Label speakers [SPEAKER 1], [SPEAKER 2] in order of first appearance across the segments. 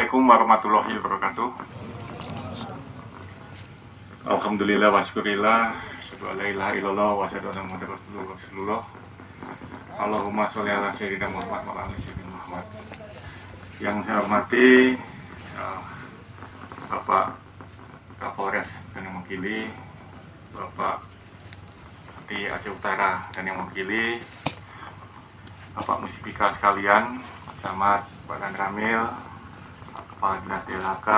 [SPEAKER 1] Assalamualaikum warahmatullahi wabarakatuh. Alhamdulillah wa syukurillah, asyhadu an la ilaha illallah wa asyhadu anna muhammadar rasulullah. Allahumma sholli ala sayyidina Muhammad wa ala ali sayyidina Muhammad. Yang saya hormati Bapak Kapolres dan yang mewakili, Bapak di Aceh Utara dan yang mewakili, Bapak Musibika sekalian, Camat Pak Dan Ramil, Kepala Dinas DLHK,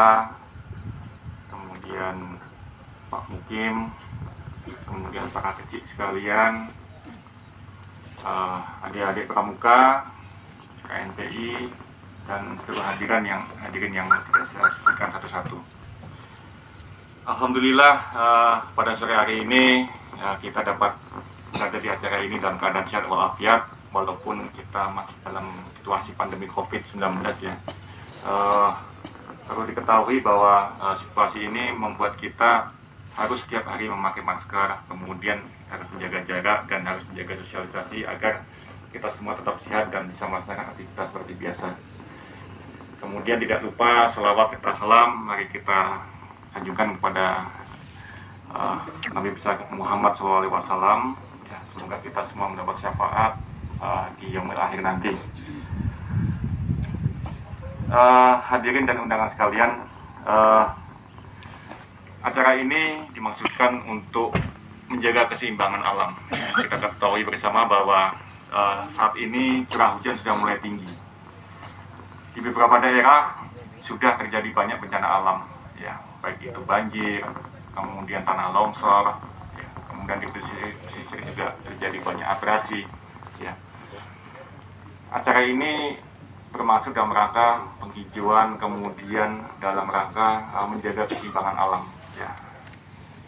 [SPEAKER 1] kemudian Pak Mukim, kemudian para kecil sekalian, adik-adik pramuka, KNPI, dan seluruh hadirin yang tidak saya sebutkan satu-satu. Alhamdulillah pada sore hari ini kita dapat berada di acara ini dalam keadaan sehat walafiat, walaupun kita masih dalam situasi pandemi COVID-19 ya. Perlu diketahui bahwa situasi ini membuat kita harus setiap hari memakai masker, kemudian harus menjaga jarak dan harus menjaga sosialisasi agar kita semua tetap sehat dan bisa melaksanakan aktivitas seperti biasa. Kemudian tidak lupa selawat serta salam mari kita sanjungkan kepada Nabi besar Muhammad SAW. Ya, semoga kita semua mendapat syafaat di yaumil akhir nanti. Hadirin dan undangan sekalian, acara ini dimaksudkan untuk menjaga keseimbangan alam. Kita ketahui bersama bahwa saat ini curah hujan sudah mulai tinggi. Di beberapa daerah sudah terjadi banyak bencana alam, ya, baik itu banjir, kemudian tanah longsor, ya, kemudian di pesisir juga terjadi banyak abrasi. Ya. Acara ini bermaksud dalam rangka penghijauan, kemudian dalam rangka menjaga keseimbangan alam. Ya.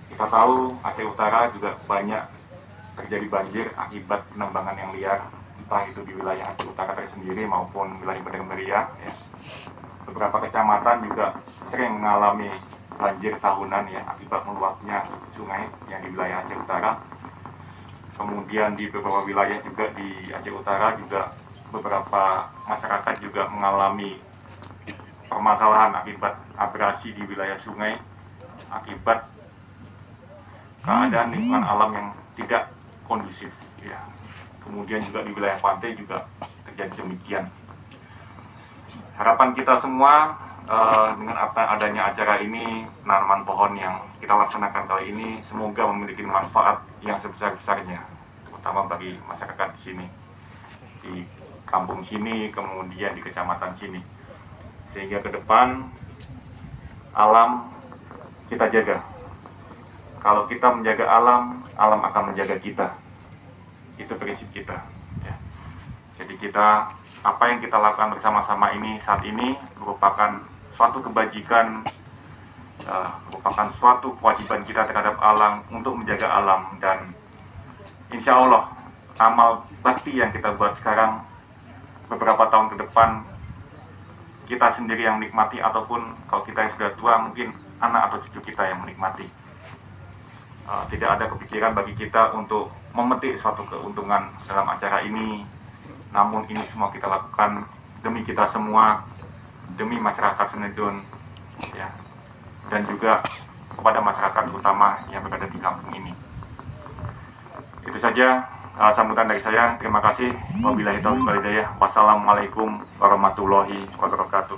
[SPEAKER 1] Kita tahu Aceh Utara juga banyak terjadi banjir akibat penambangan yang liar, entah itu di wilayah Aceh Utara tersendiri maupun wilayah Padang Meriah. Ya. Beberapa kecamatan juga sering mengalami banjir tahunan ya akibat meluapnya sungai yang di wilayah Aceh Utara. Kemudian di beberapa wilayah juga di Aceh Utara juga beberapa masyarakat juga mengalami permasalahan akibat abrasi di wilayah sungai akibat keadaan lingkungan alam yang tidak kondusif ya. Kemudian juga di wilayah pantai juga terjadi demikian. Harapan kita semua dengan adanya acara ini, penanaman pohon yang kita laksanakan kali ini semoga memiliki manfaat yang sebesar-besarnya, terutama bagi masyarakat di sini, di kampung sini, kemudian di kecamatan sini, sehingga ke depan alam kita jaga. Kalau kita menjaga alam, alam akan menjaga kita. Itu prinsip kita. Ya. Jadi kita, apa yang kita lakukan bersama-sama ini saat ini merupakan suatu kebajikan, merupakan suatu kewajiban kita terhadap alam untuk menjaga alam, dan insya Allah amal bakti yang kita buat sekarang beberapa tahun ke depan kita sendiri yang menikmati, ataupun kalau kita yang sudah tua mungkin anak atau cucu kita yang menikmati. Tidak ada kepikiran bagi kita untuk memetik suatu keuntungan dalam acara ini, namun ini semua kita lakukan demi kita semua, demi masyarakat Senedun ya, dan juga kepada masyarakat utama yang berada di kampung ini. Itu saja sambutan dari saya. Terima kasih. Wabillahi taufiq wal hidayah. Wassalamualaikum warahmatullahi wabarakatuh.